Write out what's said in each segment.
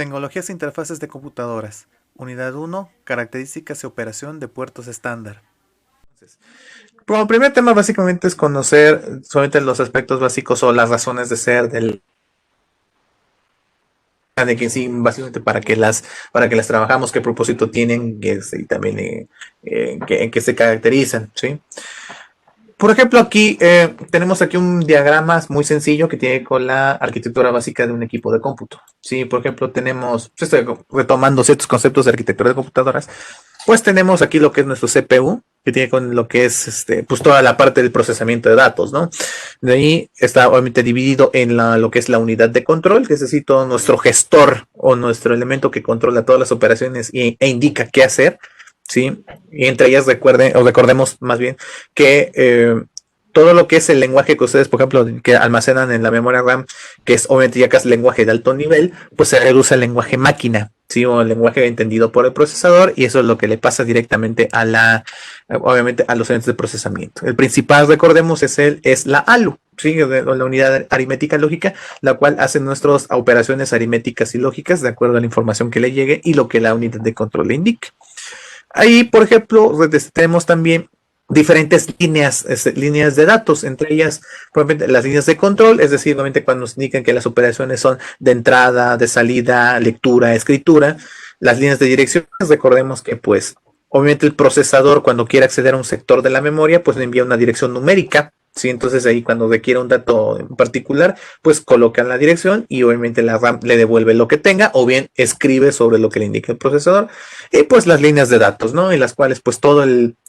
Tecnologías e interfaces de computadoras. Unidad 1. Características y operación de puertos estándar. Entonces, como primer tema básicamente es conocer solamente los aspectos básicos o las razones de ser de que sí, básicamente para que las trabajamos, qué propósito tienen y también en qué se caracterizan, ¿sí? Por ejemplo, aquí tenemos aquí un diagrama muy sencillo que tiene con la arquitectura básica de un equipo de cómputo. Sí, por ejemplo, tenemos, estoy retomando ciertos conceptos de arquitectura de computadoras, pues tenemos aquí lo que es nuestro CPU, que tiene con lo que es pues toda la parte del procesamiento de datos, ¿no? De ahí está obviamente dividido en lo que es la unidad de control, que es decir, todo nuestro gestor o nuestro elemento que controla todas las operaciones e indica qué hacer. ¿Sí? Y entre ellas recuerden, o recordemos más bien, que todo lo que es el lenguaje que ustedes, por ejemplo, que almacenan en la memoria RAM, que es obviamente ya casi lenguaje de alto nivel, pues se reduce al lenguaje máquina, ¿sí? O el lenguaje entendido por el procesador, y eso es lo que le pasa directamente obviamente, a los eventos de procesamiento. El principal, recordemos, es la ALU, ¿sí? La unidad aritmética lógica, la cual hace nuestras operaciones aritméticas y lógicas de acuerdo a la información que le llegue y lo que la unidad de control le indique. Ahí, por ejemplo, tenemos también diferentes líneas de datos, entre ellas, probablemente las líneas de control, es decir, obviamente cuando nos indican que las operaciones son de entrada, de salida, lectura, escritura, las líneas de dirección, recordemos que pues obviamente el procesador cuando quiere acceder a un sector de la memoria, pues le envía una dirección numérica. Sí, entonces ahí cuando requiere un dato en particular, pues coloca la dirección y obviamente la RAM le devuelve lo que tenga o bien escribe sobre lo que le indica el procesador y pues las líneas de datos, ¿no? En las cuales pues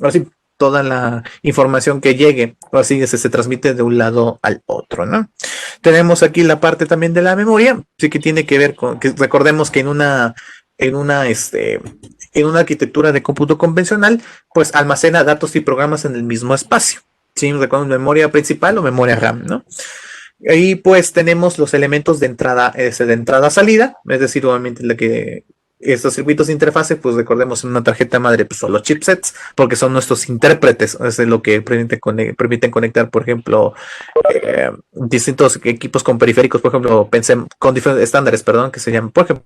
así, toda la información que llegue, así se transmite de un lado al otro, ¿no? Tenemos aquí la parte también de la memoria, sí que tiene que ver con, que recordemos que en una, este, en una arquitectura de cómputo convencional, pues almacena datos y programas en el mismo espacio. Sí, recuerden memoria principal o memoria RAM, ¿no? Ahí pues tenemos los elementos de entrada-salida, es decir, obviamente la que estos circuitos de interfase, pues recordemos en una tarjeta madre, pues son los chipsets, porque son nuestros intérpretes, es lo que permiten conectar, por ejemplo, distintos equipos con periféricos, por ejemplo, con diferentes estándares, perdón, que se llaman, por ejemplo,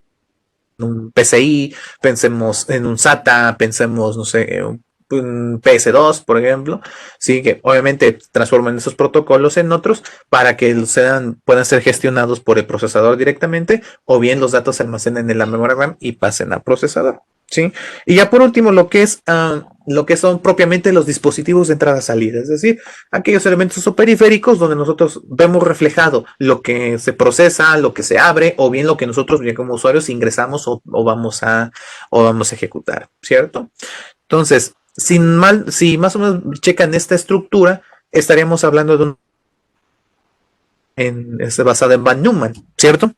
un PCI, pensemos en un SATA, pensemos, no sé, un PS2, por ejemplo, sí, que obviamente transforman esos protocolos en otros para que puedan ser gestionados por el procesador directamente, o bien los datos se almacenen en la memoria RAM y pasen al procesador. ¿Sí? Y ya por último, lo que son propiamente los dispositivos de entrada-salida, es decir, aquellos elementos o periféricos donde nosotros vemos reflejado lo que se procesa, lo que se abre, o bien lo que nosotros ya como usuarios ingresamos o vamos a ejecutar, ¿cierto? Entonces, si más o menos checan esta estructura, estaríamos hablando de basado en Van Neumann, ¿cierto?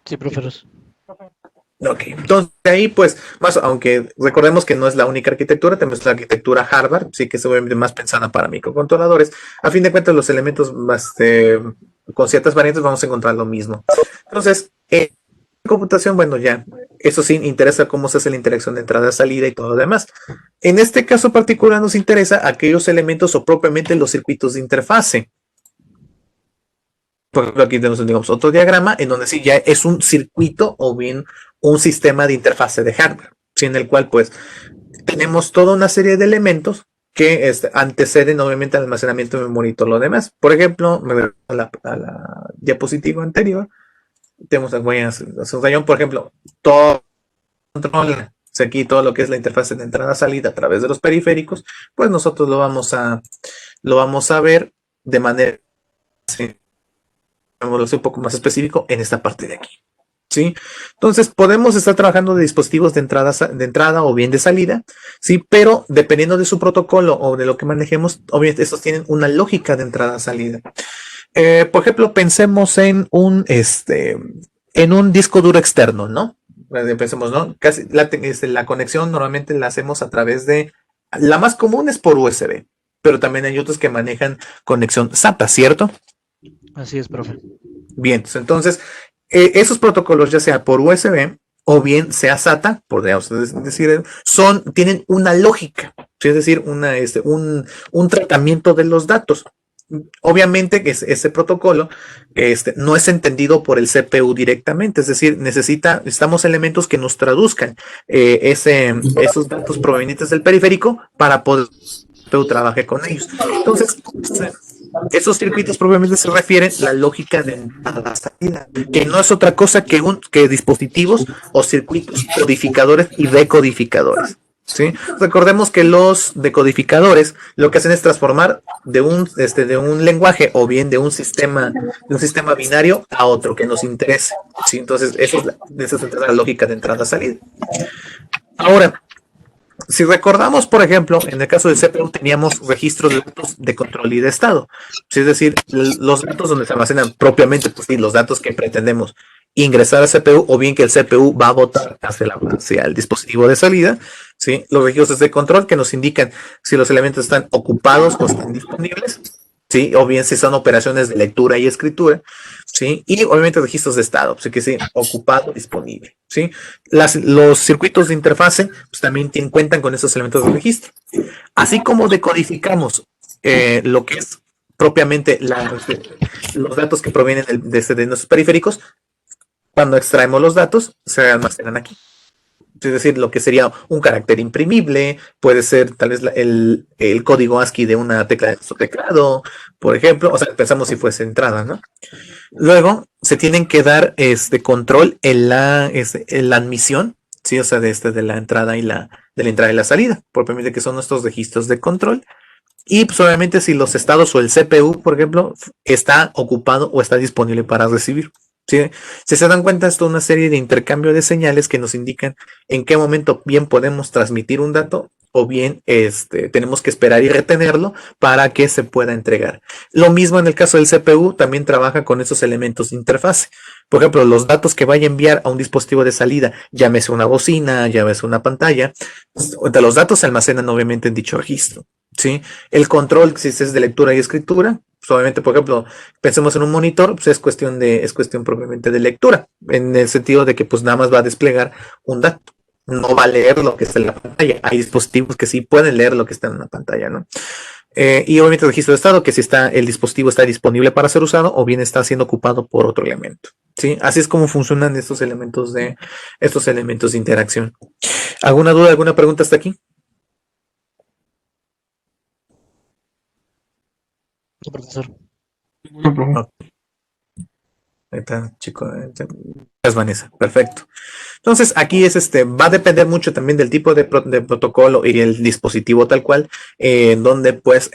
Sí, profesor. Ok, entonces ahí pues, aunque recordemos que no es la única arquitectura, tenemos la arquitectura Harvard, sí que es obviamente más pensada para microcontroladores, a fin de cuentas los elementos con ciertas variantes vamos a encontrar lo mismo. Entonces, en computación, bueno, ya, eso sí interesa cómo se hace la interacción de entrada-salida y todo lo demás. En este caso particular nos interesa aquellos elementos o propiamente los circuitos de interfase. Por ejemplo, aquí tenemos, digamos, otro diagrama en donde sí ya es un circuito o bien un sistema de interfase de hardware, ¿sí? En el cual pues tenemos toda una serie de elementos que anteceden obviamente al almacenamiento de memoria y todo lo demás. Por ejemplo, me voy a la diapositiva anterior, tenemos por ejemplo, todo controla aquí todo lo que es la interfase de entrada-salida a través de los periféricos, pues nosotros lo vamos a ver de manera un poco más específico en esta parte de aquí. ¿Sí? Entonces podemos estar trabajando de dispositivos de entrada o bien de salida, ¿sí? Pero dependiendo de su protocolo o de lo que manejemos, obviamente estos tienen una lógica de entrada-salida. Por ejemplo, pensemos en un disco duro externo, ¿no? Pensemos, ¿no? Casi la conexión normalmente la hacemos a través la más común es por USB, pero también hay otros que manejan conexión SATA, ¿cierto? Así es, profe. Bien, entonces, esos protocolos, ya sea por USB o bien sea SATA, podríamos decir, tienen una lógica, es decir, un tratamiento de los datos. Obviamente que ese protocolo no es entendido por el CPU directamente, es decir, necesitamos elementos que nos traduzcan esos datos provenientes del periférico para poder que el CPU trabaje con ellos. Entonces, esos circuitos propiamente se refieren a la lógica de entrada-salida, que no es otra cosa que dispositivos o circuitos codificadores y decodificadores. ¿Sí? Recordemos que los decodificadores lo que hacen es transformar de un lenguaje o bien de un sistema binario a otro que nos interese. ¿Sí? Entonces, esa es la lógica de entrada-salida. Ahora, si recordamos, por ejemplo, en el caso del CPU teníamos registros de datos de control y de estado. Es decir, los datos donde se almacenan propiamente, pues sí, los datos que pretendemos ingresar al CPU o bien que el CPU va a botar hacia el dispositivo de salida, ¿sí? Los registros de control que nos indican si los elementos están ocupados o están disponibles, ¿sí? O bien si son operaciones de lectura y escritura, ¿sí? Y obviamente registros de estado, pues que sí, ocupado, disponible, ¿sí? Los circuitos de interfase pues, también cuentan con esos elementos de registro. Así como decodificamos lo que es propiamente los datos que provienen de nuestros periféricos, cuando extraemos los datos, se almacenan aquí. Es decir, lo que sería un carácter imprimible, puede ser tal vez el código ASCII de una tecla de nuestro teclado, por ejemplo, o sea, pensamos si fuese entrada, ¿no? Luego, se tienen que dar control en la admisión, ¿sí? O sea, de la entrada y la salida, propiamente que son nuestros registros de control. Y pues obviamente si los estados o el CPU, por ejemplo, está ocupado o está disponible para recibir. ¿Sí? Si se dan cuenta, esto es una serie de intercambio de señales que nos indican en qué momento bien podemos transmitir un dato o bien tenemos que esperar y retenerlo para que se pueda entregar. Lo mismo en el caso del CPU, también trabaja con esos elementos de interfase. Por ejemplo, los datos que vaya a enviar a un dispositivo de salida, llámese una bocina, llámese una pantalla, los datos se almacenan obviamente en dicho registro. ¿Sí? El control, si es de lectura y escritura, pues obviamente, por ejemplo, pensemos en un monitor, pues es cuestión propiamente de lectura, en el sentido de que pues nada más va a desplegar un dato, no va a leer lo que está en la pantalla. Hay dispositivos que sí pueden leer lo que está en la pantalla, ¿no? Y obviamente el registro de estado, que si el dispositivo está disponible para ser usado o bien está siendo ocupado por otro elemento. ¿Sí? Así es como funcionan estos elementos de interacción. ¿Alguna duda, alguna pregunta hasta aquí? Sí, profesor. Ahí está, chico. Es Vanessa, perfecto. Entonces, aquí va a depender mucho también del tipo de protocolo y el dispositivo tal cual, en donde pues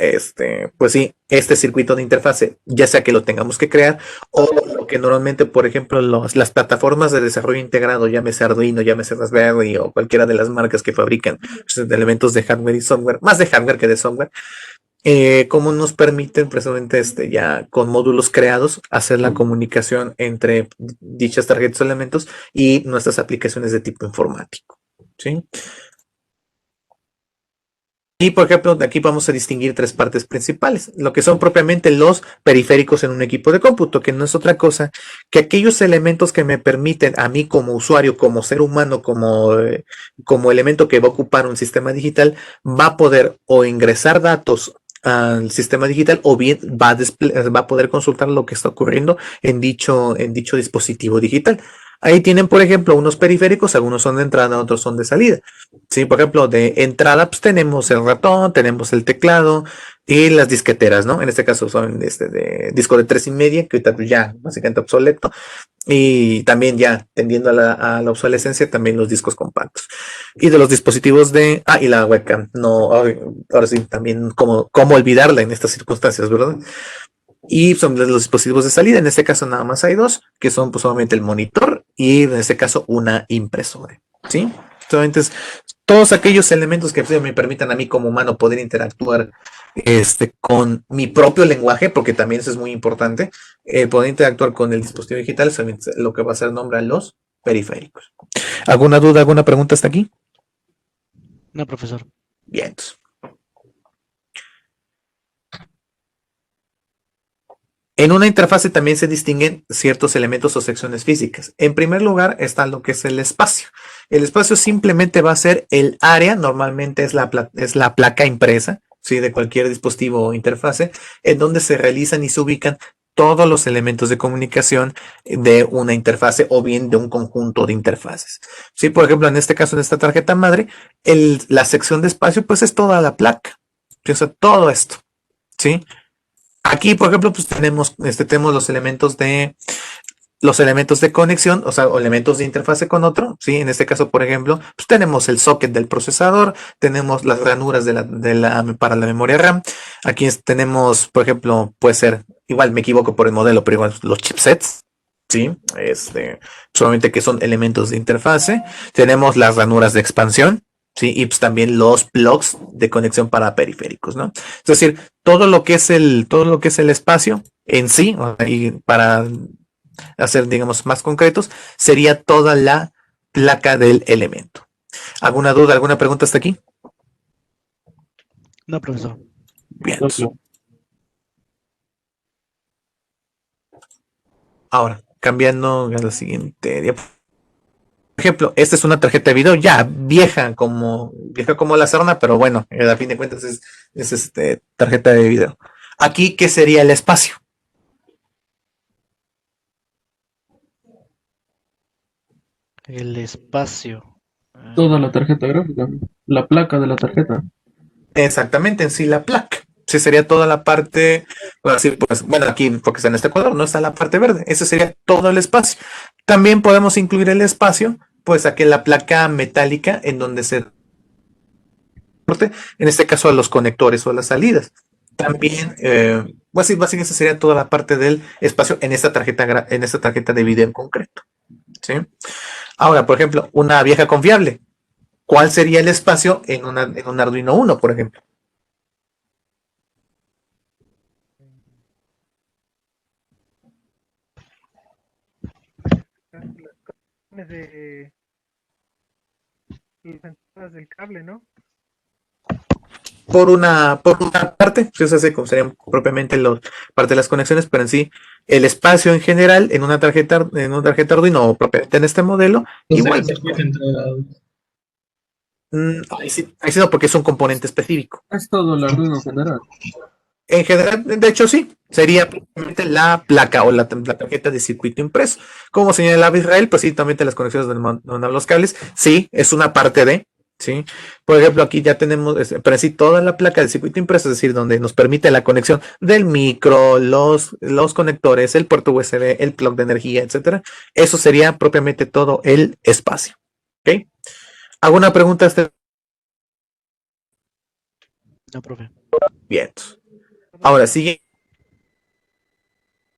sí, este circuito de interfase, ya sea que lo tengamos que crear o lo que normalmente, por ejemplo, las plataformas de desarrollo integrado, llámese Arduino, llámese Raspberry o cualquiera de las marcas que fabrican pues, elementos de hardware y software, más de hardware que de software, cómo nos permiten precisamente ya con módulos creados hacer la comunicación entre dichas tarjetas o elementos y nuestras aplicaciones de tipo informático. ¿Sí? Y por ejemplo, de aquí vamos a distinguir tres partes principales, lo que son propiamente los periféricos en un equipo de cómputo, que no es otra cosa que aquellos elementos que me permiten a mí como usuario, como ser humano, como elemento que va a ocupar un sistema digital, va a poder o ingresar datos al sistema digital o bien va a poder consultar lo que está ocurriendo en dicho dispositivo digital. Ahí tienen, por ejemplo, unos periféricos, algunos son de entrada, otros son de salida. Sí, por ejemplo, de entrada, pues tenemos el ratón, tenemos el teclado y las disqueteras, ¿no? En este caso son de disco de 3,5, que ahorita pues, ya básicamente obsoleto. Y también ya tendiendo a la obsolescencia, también los discos compactos. Y de los dispositivos y la webcam. No, ahora sí, también cómo olvidarla en estas circunstancias, ¿verdad? Y son los dispositivos de salida, en este caso nada más hay dos, que son pues obviamente el monitor y en este caso una impresora, ¿sí? Entonces, todos aquellos elementos que me permitan a mí como humano poder interactuar con mi propio lenguaje, porque también eso es muy importante, poder interactuar con el dispositivo digital, es lo que va a ser nombre a los periféricos. ¿Alguna duda, alguna pregunta hasta aquí? No, profesor. Bien, entonces. En una interfase también se distinguen ciertos elementos o secciones físicas. En primer lugar está lo que es el espacio. El espacio simplemente va a ser el área, normalmente es la placa impresa, ¿sí? De cualquier dispositivo o interfase, en donde se realizan y se ubican todos los elementos de comunicación de una interfase o bien de un conjunto de interfaces. Sí, por ejemplo, en este caso, en esta tarjeta madre, la sección de espacio, pues es toda la placa. O sea, todo esto. ¿Sí? Aquí, por ejemplo, pues tenemos los elementos de conexión, o sea, o elementos de interfase con otro, ¿sí? En este caso, por ejemplo, pues tenemos el socket del procesador, tenemos las ranuras para la memoria RAM. Aquí tenemos, por ejemplo, puede ser, igual me equivoco por el modelo, pero igual los chipsets, ¿sí? Solamente que son elementos de interfase. Tenemos las ranuras de expansión, ¿sí? Y pues también los plugs de conexión para periféricos, ¿no? Es decir, todo lo que es el espacio en sí, y para hacer, digamos, más concretos, sería toda la placa del elemento. ¿Alguna duda, alguna pregunta hasta aquí? No, profesor. Bien. Ahora, cambiando a la siguiente. Por ejemplo, esta es una tarjeta de video ya vieja como la sarna, pero bueno, a fin de cuentas es tarjeta de video. Aquí, ¿qué sería el espacio? El espacio. Toda la tarjeta gráfica, la placa de la tarjeta. Exactamente, en sí la placa. Sí, sería toda la parte, bueno, sí, pues, bueno, aquí porque está en este cuadro, no está la parte verde. Ese sería todo el espacio. También podemos incluir el espacio, pues aquí en la placa metálica en donde en este caso a los conectores o a las salidas. También, pues sí, básicamente esa sería toda la parte del espacio en esta tarjeta de video en concreto. ¿Sí? Ahora, por ejemplo, una vieja confiable. ¿Cuál sería el espacio en un Arduino 1, por ejemplo? De las entradas del cable, ¿no? Por una parte, pues esa como serían propiamente parte de las conexiones, pero en sí, el espacio en general en una tarjeta Arduino o propiamente en este modelo, igual. Ahí sí no, porque es un componente específico. Es todo el Arduino general. En general, de hecho, sí, sería propiamente la placa o la tarjeta de circuito impreso. Como señalaba Israel, pues sí, también las conexiones donde los cables, sí, es una parte de, ¿sí? Por ejemplo, aquí ya tenemos, pero sí, toda la placa de circuito impreso, es decir, donde nos permite la conexión del micro, los conectores, el puerto USB, el plug de energía, etcétera. Eso sería propiamente todo el espacio. ¿Ok? ¿Alguna pregunta? No, profe. Bien. Ahora sigue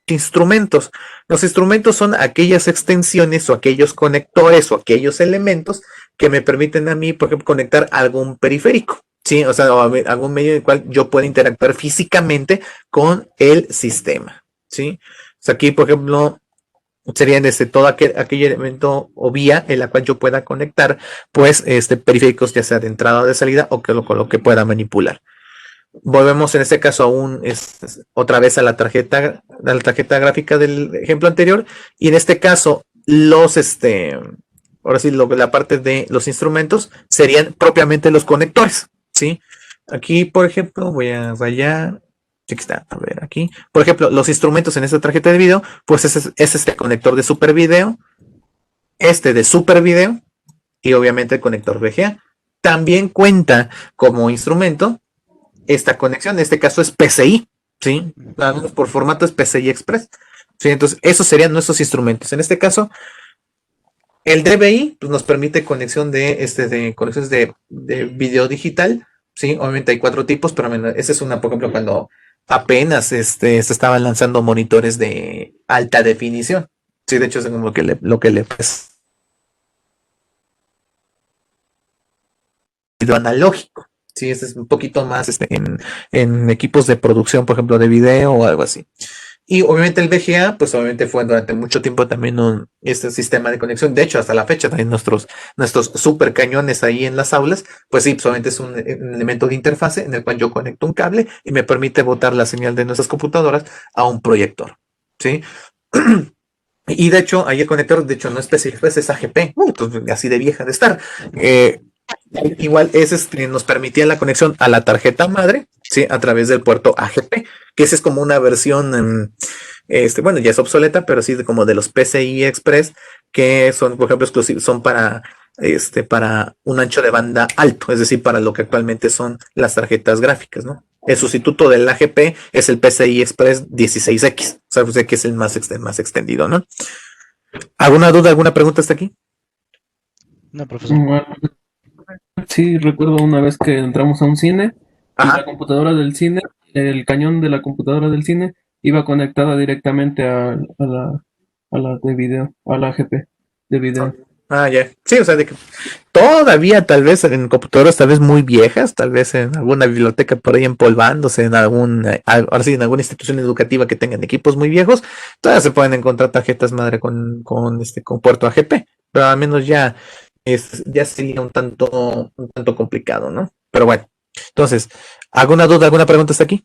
instrumentos. Los instrumentos son aquellas extensiones o aquellos conectores o aquellos elementos que me permiten a mí, por ejemplo, conectar algún periférico, ¿sí? O sea, algún medio en el cual yo pueda interactuar físicamente con el sistema, ¿sí? O sea, aquí, por ejemplo, serían todo aquel elemento o vía en la cual yo pueda conectar, pues, periféricos, ya sea de entrada o de salida, o con lo que pueda manipular. Volvemos en este caso otra vez a la tarjeta gráfica del ejemplo anterior, y en este caso ahora sí, la parte de los instrumentos serían propiamente los conectores, ¿sí? Aquí, por ejemplo, voy a rayar, aquí está, a ver, aquí, por ejemplo, los instrumentos en esta tarjeta de video, pues es este conector de super video, de super video, y obviamente el conector VGA. También cuenta como instrumento esta conexión, en este caso es PCI, ¿sí? Por formato es PCI Express, ¿sí? Entonces, esos serían nuestros instrumentos. En este caso, el DVI pues, nos permite conexión de conexiones de video digital, ¿sí? Obviamente hay 4 tipos, pero esa es una, por ejemplo, cuando apenas se estaban lanzando monitores de alta definición, ¿sí? De hecho, es como lo que le video analógico. Sí, este es un poquito más en equipos de producción, por ejemplo, de video o algo así. Y obviamente el VGA, pues obviamente fue durante mucho tiempo también este sistema de conexión. De hecho, hasta la fecha también nuestros super cañones ahí en las aulas, pues sí, solamente es un elemento de interfase en el cual yo conecto un cable y me permite botar la señal de nuestras computadoras a un proyector. ¿Sí? Y de hecho, ahí el conector, de hecho, no es PCI, es AGP, así de vieja de estar. Igual nos permitía la conexión a la tarjeta madre, ¿sí? A través del puerto AGP, que esa es como una versión, bueno, ya es obsoleta, pero sí como de los PCI Express, que son, por ejemplo, exclusivos, son para un ancho de banda alto, es decir, para lo que actualmente son las tarjetas gráficas, ¿no? El sustituto del AGP es el PCI Express 16X, o sea, pues, que es el más extendido, ¿no? ¿Alguna duda, alguna pregunta hasta aquí? No, profesor. Bueno, sí, recuerdo una vez que entramos a un cine y Ajá. la computadora del cine, el cañón de la computadora del cine iba conectada directamente a la de video, a la GP de video. Ah, ya. Sí, o sea, de que todavía tal vez en computadoras tal vez muy viejas, tal vez en alguna biblioteca por ahí empolvándose, ahora sí, en alguna institución educativa que tengan equipos muy viejos, todavía se pueden encontrar tarjetas madre con puerto AGP, pero al menos ya sería un tanto complicado, ¿no? Pero bueno, entonces, ¿alguna duda, alguna pregunta hasta aquí?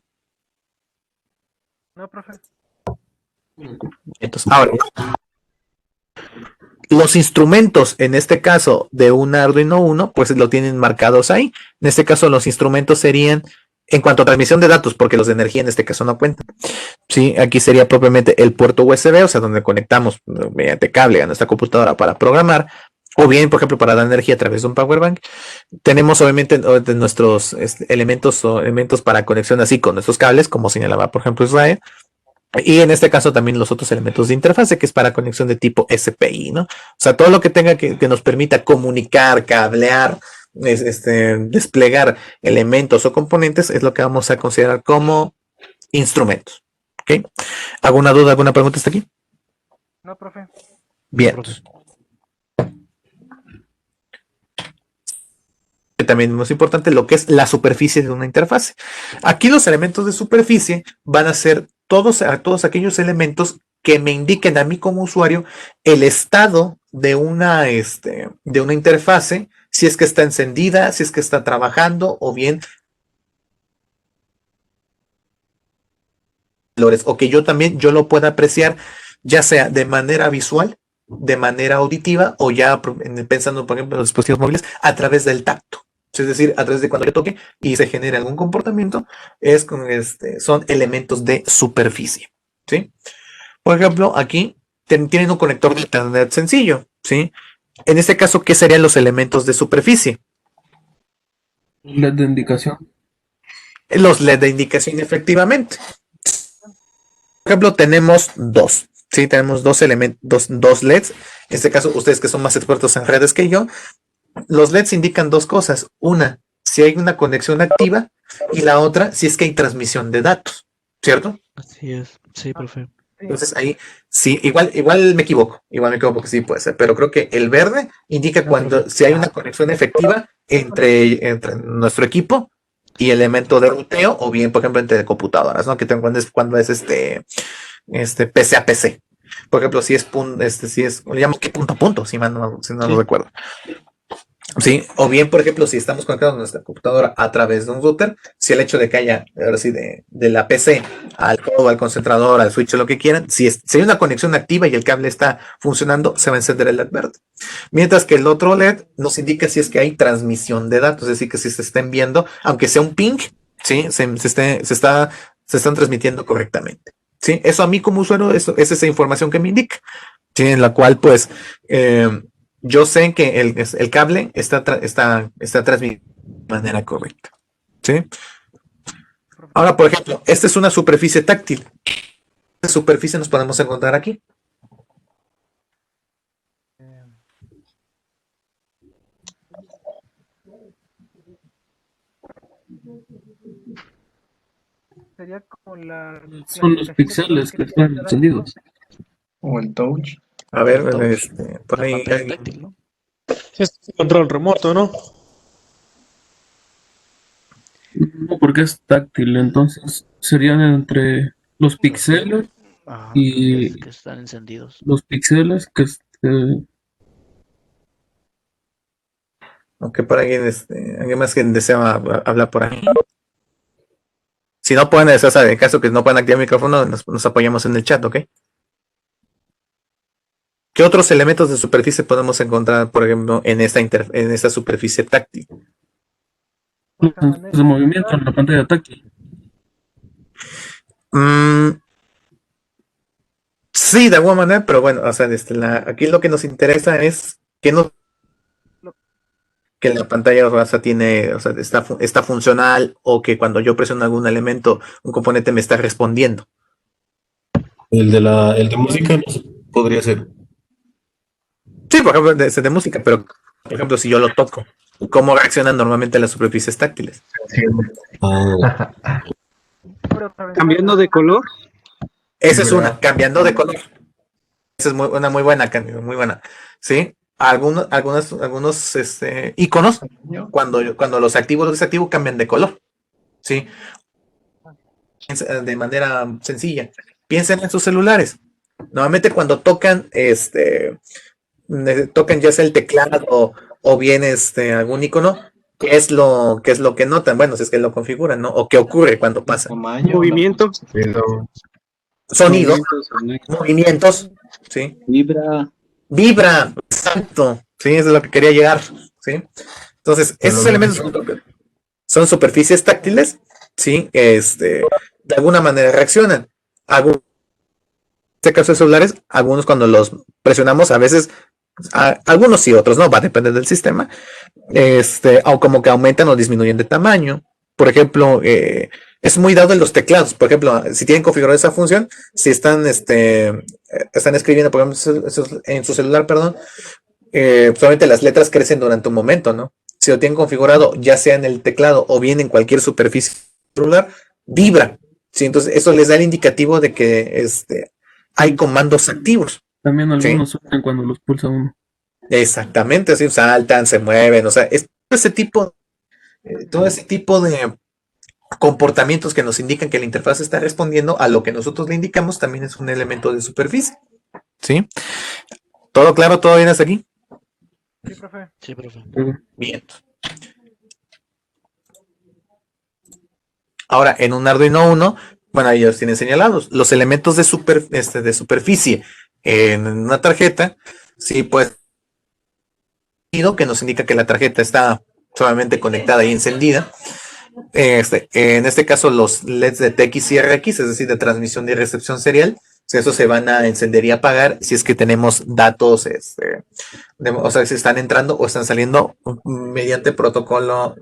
No, profe. Entonces, ahora, los instrumentos, en este caso de un Arduino 1, pues lo tienen marcados ahí. En este caso, los instrumentos serían en cuanto a transmisión de datos, porque los de energía en este caso no cuentan. Sí, aquí sería propiamente el puerto USB, o sea, donde conectamos mediante cable a nuestra computadora para programar, o bien, por ejemplo, para dar energía a través de un power bank. Tenemos obviamente de nuestros elementos o elementos para conexión así con nuestros cables, como señalaba, por ejemplo, Israel. Y en este caso también los otros elementos de interfase, que es para conexión de tipo SPI, ¿no? O sea, todo lo que tenga que nos permita comunicar, cablear, desplegar elementos o componentes es lo que vamos a considerar como instrumentos. ¿Ok? ¿Alguna duda, alguna pregunta hasta aquí? No, profe. Bien. Profe. También es importante lo que es la superficie de una interfase. Aquí los elementos de superficie van a ser todos aquellos elementos que me indiquen a mí como usuario el estado de una interfase, si es que está encendida, si es que está trabajando o bien valores, o que yo lo pueda apreciar ya sea de manera visual, de manera auditiva o ya pensando por ejemplo en los dispositivos móviles a través del tacto. Es decir, a través de cuando yo toque y se genere algún comportamiento, son elementos de superficie. ¿Sí? Por ejemplo, aquí tienen un conector de internet sencillo. ¿Sí? En este caso, ¿qué serían los elementos de superficie? LED de indicación. Los LED de indicación, efectivamente. Por ejemplo, tenemos dos. Sí, tenemos dos elementos, dos LEDs. En este caso, ustedes que son más expertos en redes que yo, los LEDs indican dos cosas. Una, si hay una conexión activa y la otra, si es que hay transmisión de datos, ¿cierto? Así es. Sí, profe. Entonces ahí sí, igual me equivoco porque sí puede ser, pero creo que el verde indica si hay una conexión efectiva entre nuestro equipo y elemento de ruteo, o bien, por ejemplo, entre computadoras, ¿no? Que cuando es PC a PC. Por ejemplo, le llamamos que punto a punto, si no Sí. lo recuerdo. Sí, o bien, por ejemplo, si estamos conectados a nuestra computadora a través de un router, si el hecho de que haya, ahora sí, de la PC al codo, al concentrador, al switch, lo que quieran, si hay una conexión activa y el cable está funcionando, se va a encender el LED verde. Mientras que el otro LED nos indica si es que hay transmisión de datos, es decir, que si se está enviando, aunque sea un ping, ¿sí? Se están transmitiendo correctamente. ¿Sí? Eso a mí como usuario, es esa información que me indica, ¿sí? En la cual, pues, yo sé que el cable está transmitiendo de manera correcta. ¿Sí? Ahora, por ejemplo, esta es una superficie táctil. ¿Qué superficie nos podemos encontrar aquí? Sería como la Son los píxeles que están encendidos. O el touch. A ver, Touch. por La ahí. pantalla táctil, ¿no? Sí, es control remoto, ¿no? No, porque es táctil, entonces serían entre los píxeles Ajá, y que están encendidos. los píxeles que Aunque por alguien más que desea hablar por ahí. Si no pueden, en caso que no puedan activar el micrófono, nos apoyamos en el chat, ¿ok? ¿Qué otros elementos de superficie podemos encontrar, por ejemplo, en esta superficie táctil? de movimiento en la pantalla táctil. Mm, sí, de alguna manera, pero bueno, o sea, aquí lo que nos interesa es que la pantalla o sea, tiene, o sea, está funcional o que cuando yo presiono algún elemento, un componente me está respondiendo. El de música no sé, podría ser. Sí, por ejemplo, de música, pero por ejemplo, si yo lo toco, ¿cómo reaccionan normalmente las superficies táctiles? Ah, Pero, profe, Cambiando de color. Esa es una, cambiando de color. Esa es una muy buena, Cándido, muy buena. ¿Sí? Algunos iconos, cuando los activo o los desactivo, cambian de color. ¿Sí? De manera sencilla. Piensen en sus celulares. Normalmente cuando tocan, tocan ya sea el teclado o bien algún icono, ¿qué es lo que notan? Bueno, si es que lo configuran, ¿no? O qué ocurre cuando pasa. Movimiento. Sonido, movimientos, ¿sí? Vibra, exacto, sí, eso es lo que quería llegar, ¿sí? Entonces, esos elementos son superficies táctiles, ¿sí? De alguna manera reaccionan. En este caso de celulares, algunos cuando los presionamos, a veces, algunos sí, otros no, va a depender del sistema, o como que aumentan o disminuyen de tamaño. Por ejemplo, es muy dado en los teclados. Por ejemplo, si tienen configurada esa función, si están escribiendo, por ejemplo, en su celular, perdón, solamente las letras crecen durante un momento, ¿no? Si lo tienen configurado, ya sea en el teclado o bien en cualquier superficie celular, vibra. ¿Sí? Entonces, eso les da el indicativo de que hay comandos activos. También ¿Sí? algunos suenan cuando los pulsa uno. Exactamente, así saltan, se mueven, o sea, todo ese tipo de comportamientos que nos indican que la interfaz está respondiendo a lo que nosotros le indicamos también es un elemento de superficie. ¿Sí? ¿Todo claro? ¿Todo bien hasta aquí? Sí, profe. Sí, profe. Bien. Ahora, en un Arduino Uno, bueno, ellos tienen señalados los elementos de superficie en una tarjeta, sí, pues, que nos indica que la tarjeta está solamente conectada y encendida. En este caso, los LEDs de TX y RX, es decir, de transmisión y recepción serial, esos se van a encender y apagar si es que tenemos datos, o sea, si están entrando o están saliendo mediante protocolo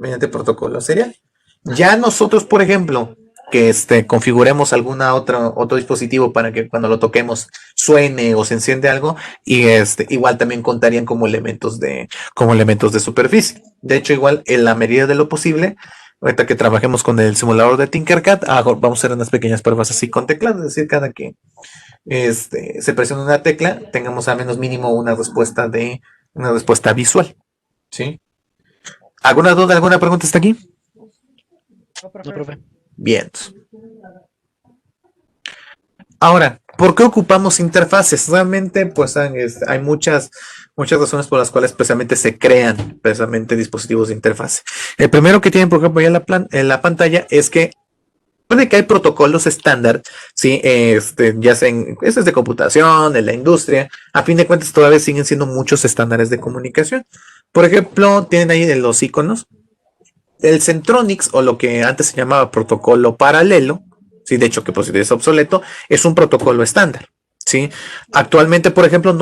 serial. Ya nosotros, por ejemplo, que configuremos otro dispositivo para que cuando lo toquemos suene o se enciende algo, y igual también contarían como elementos de superficie. De hecho, igual en la medida de lo posible, ahorita que trabajemos con el simulador de Tinkercad, vamos a hacer unas pequeñas pruebas así con teclado, es decir, cada que se presiona una tecla, tengamos al menos mínimo una respuesta visual. ¿Sí? ¿Alguna duda, alguna pregunta hasta aquí? No, profe. No, profe. Bien. Ahora, ¿por qué ocupamos interfaces? Realmente, pues hay muchas razones por las cuales precisamente se crean dispositivos de interfase. El primero que tienen, por ejemplo, ya en la pantalla es que puede que hay protocolos estándar, sí, ya sea eso es de computación, de la industria, a fin de cuentas todavía siguen siendo muchos estándares de comunicación. Por ejemplo, tienen ahí los iconos, el Centronics, o lo que antes se llamaba protocolo paralelo, sí, de hecho que pues es obsoleto, es un protocolo estándar. ¿Sí? Actualmente, por ejemplo,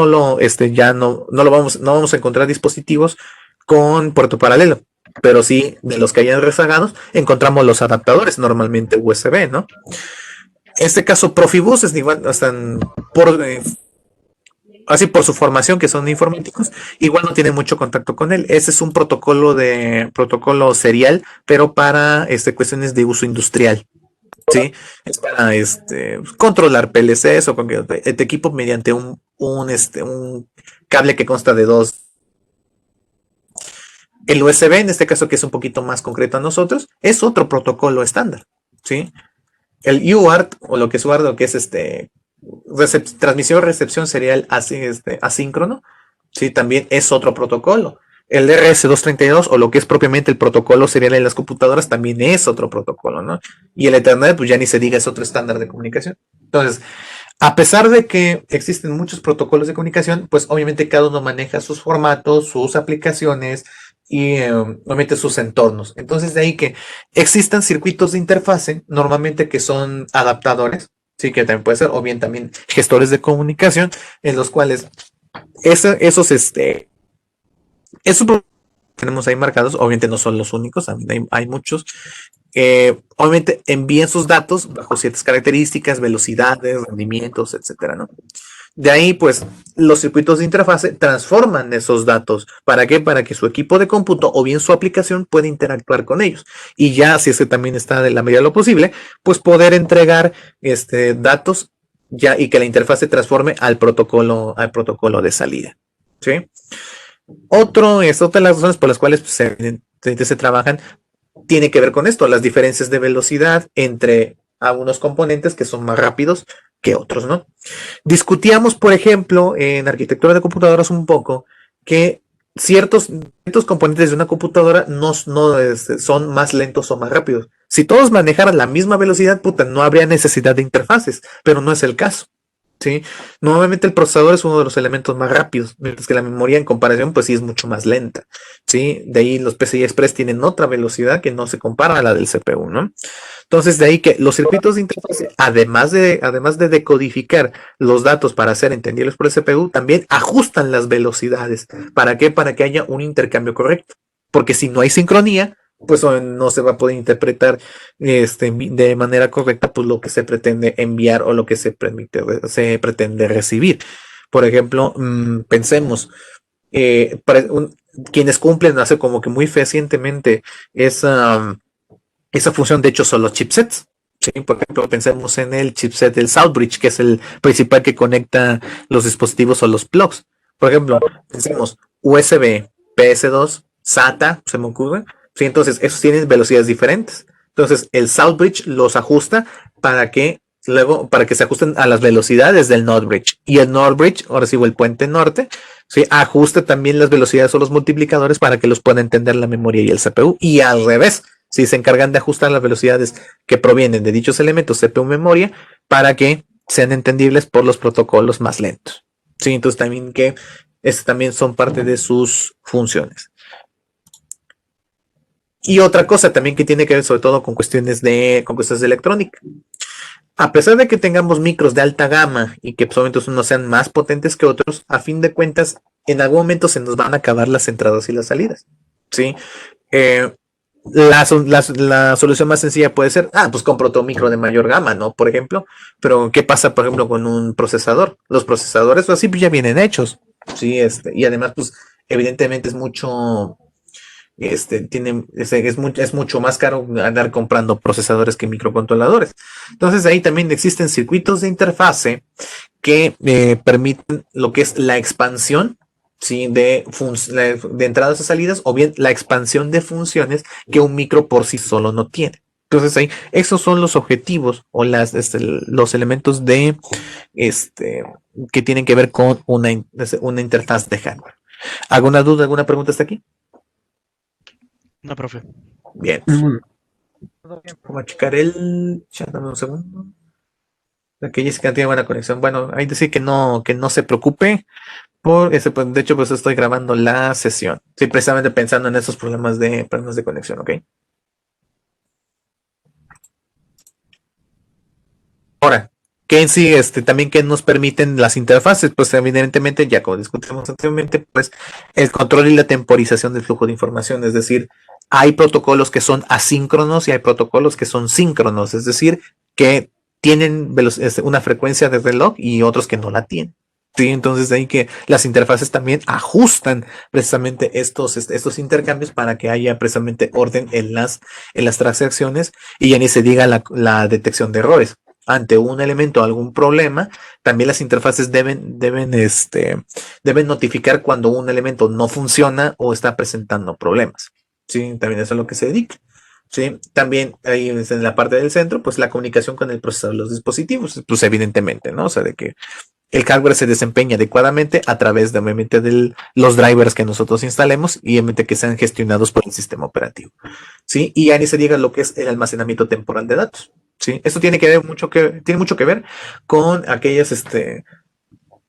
ya no vamos a encontrar dispositivos con puerto paralelo, pero sí, de los que hayan rezagados, encontramos los adaptadores, normalmente USB, ¿no? En este caso, Profibus es igual, están así por su formación, que son informáticos, igual no tienen mucho contacto con él. Ese es un protocolo serial, pero para cuestiones de uso industrial. ¿Sí? Es para controlar PLCs o cualquier equipo mediante un cable que consta de dos. El USB, en este caso, que es un poquito más concreto a nosotros, es otro protocolo estándar. ¿Sí? El UART, o lo que es UART, lo que es transmisión recepción serial asíncrono, ¿sí? También es otro protocolo. El RS-232, o lo que es propiamente el protocolo serial en las computadoras, también es otro protocolo, ¿no? Y el Ethernet, pues ya ni se diga, es otro estándar de comunicación. Entonces, a pesar de que existen muchos protocolos de comunicación, pues obviamente cada uno maneja sus formatos, sus aplicaciones, obviamente sus entornos. Entonces de ahí que existan circuitos de interfase, normalmente que son adaptadores, sí, que también puede ser, o bien también gestores de comunicación, en los cuales esos tenemos ahí marcados, obviamente no son los únicos, hay muchos, obviamente envían sus datos bajo ciertas características, velocidades, rendimientos, etcétera, ¿no? De ahí, pues, los circuitos de interfase transforman esos datos. ¿Para qué? Para que su equipo de cómputo o bien su aplicación pueda interactuar con ellos. Y ya, si es que también está de la medida de lo posible, pues poder entregar datos ya y que la interfase transforme al protocolo de salida. ¿Sí? Otra de las razones por las cuales pues, se trabajan tiene que ver con esto, las diferencias de velocidad entre algunos componentes que son más rápidos que otros, ¿no? Discutíamos, por ejemplo, en arquitectura de computadoras un poco que ciertos componentes de una computadora son más lentos o más rápidos. Si todos manejaran la misma velocidad, puta, no habría necesidad de interfaces, pero no es el caso. ¿Sí? Normalmente el procesador es uno de los elementos más rápidos, mientras que la memoria en comparación pues sí es mucho más lenta, ¿sí? De ahí los PCI Express tienen otra velocidad que no se compara a la del CPU, ¿no? Entonces de ahí que los circuitos de interfase, además de decodificar los datos para ser entendibles por el CPU, también ajustan las velocidades. ¿Para qué? Para que haya un intercambio correcto. Porque si no hay sincronía, pues no se va a poder interpretar de manera correcta pues lo que se pretende enviar o lo que se pretende recibir. Por ejemplo, pensemos, quienes cumplen hace como que muy fehacientemente esa función, de hecho, son los chipsets. ¿Sí? Por ejemplo, pensemos en el chipset del Southbridge, que es el principal que conecta los dispositivos o los plugs. Por ejemplo, pensemos USB, PS2, SATA, se me ocurre. Sí, entonces, esos tienen velocidades diferentes. Entonces, el Southbridge los ajusta para que se ajusten a las velocidades del Northbridge. Y el Northbridge, ahora sí, o el puente norte, ¿sí? Ajusta también las velocidades o los multiplicadores para que los pueda entender la memoria y el CPU. Y al revés, si se encargan de ajustar las velocidades que provienen de dichos elementos CPU memoria para que sean entendibles por los protocolos más lentos. Sí, entonces también también son parte de sus funciones. Y otra cosa también que tiene que ver sobre todo con cuestiones de electrónica. A pesar de que tengamos micros de alta gama y que solamente unos sean más potentes que otros, a fin de cuentas, en algún momento se nos van a acabar las entradas y las salidas. ¿Sí? La solución más sencilla puede ser, pues compro otro micro de mayor gama, ¿no? Por ejemplo, pero ¿qué pasa, por ejemplo, con un procesador? Los procesadores así pues, ya vienen hechos, ¿sí? Y además, pues, evidentemente es mucho, es mucho más caro andar comprando procesadores que microcontroladores. Entonces, ahí también existen circuitos de interfase que permiten lo que es la expansión, ¿sí? de entradas y salidas, o bien la expansión de funciones que un micro por sí solo no tiene. Entonces ahí, esos son los objetivos o los elementos que tienen que ver con una interfaz de hardware. ¿Alguna duda, alguna pregunta hasta aquí? No, profe. Bien. Todo bien. Vamos a checar el chat, dame un segundo. Que Jessica tiene buena conexión. Bueno, hay que decir que no se preocupe. De hecho, pues estoy grabando la sesión. Sí, precisamente pensando en esos problemas de conexión, ¿ok? Ahora, ¿qué en sí también que nos permiten las interfaces? Pues evidentemente, ya como discutimos anteriormente, pues el control y la temporización del flujo de información. Es decir, hay protocolos que son asíncronos y hay protocolos que son síncronos. Es decir, que tienen una frecuencia de reloj y otros que no la tienen. Sí, entonces de ahí que las interfaces también ajustan precisamente estos intercambios para que haya precisamente orden en las transacciones y ya ni se diga la detección de errores. Ante un elemento o algún problema, también las interfaces deben notificar cuando un elemento no funciona o está presentando problemas. Sí, también eso es a lo que se dedica. Sí, también ahí en la parte del centro, pues la comunicación con el procesador de los dispositivos, pues evidentemente, ¿no? O sea, de que el hardware se desempeña adecuadamente a través de, obviamente, de los drivers que nosotros instalemos y obviamente que sean gestionados por el sistema operativo. ¿Sí? Y ahí se diga lo que es el almacenamiento temporal de datos. ¿Sí? Esto tiene mucho que ver con aquellas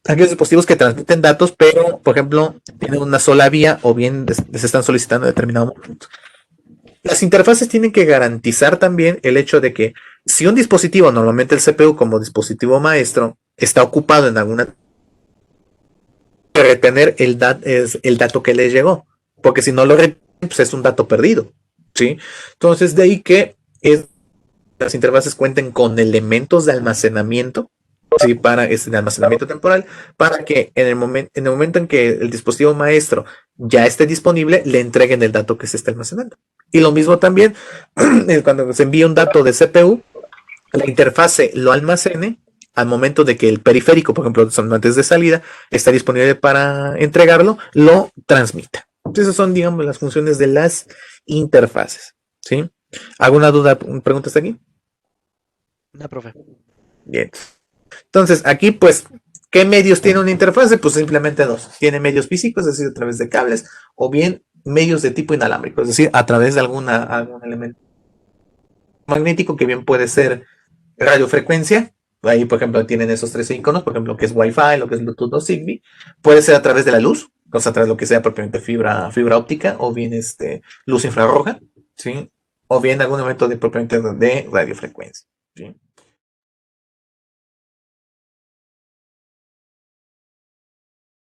aquellos dispositivos que transmiten datos, pero, por ejemplo, tienen una sola vía o bien les están solicitando determinado momento. Las interfaces tienen que garantizar también el hecho de que si un dispositivo, normalmente el CPU como dispositivo maestro, está ocupado en alguna, retener el dato que le llegó, porque si no lo retiene, pues es un dato perdido, ¿sí? Entonces, de ahí que las interfaces cuenten con elementos de almacenamiento, ¿sí? Para ese almacenamiento temporal, para que en el momento en que el dispositivo maestro ya esté disponible, le entreguen el dato que se está almacenando. Y lo mismo también cuando se envía un dato de CPU, la interfase lo almacene al momento de que el periférico, por ejemplo, antes de salida, está disponible para entregarlo, lo transmita. Entonces, esas son, digamos, las funciones de las interfaces, ¿sí? ¿Alguna duda, pregunta hasta aquí? No, profe. Bien. Entonces, aquí, pues, ¿qué medios tiene una interfase? Pues simplemente dos. Tiene medios físicos, es decir, a través de cables, o bien medios de tipo inalámbrico, es decir, a través de algún elemento magnético que bien puede ser radiofrecuencia. Ahí, por ejemplo, tienen esos tres iconos, por ejemplo, lo que es Wi-Fi, lo que es Bluetooth o Zigbee. Puede ser a través de la luz, o sea, a través de lo que sea propiamente fibra óptica, o bien luz infrarroja, ¿sí? O bien algún elemento de propiamente de radiofrecuencia, ¿sí?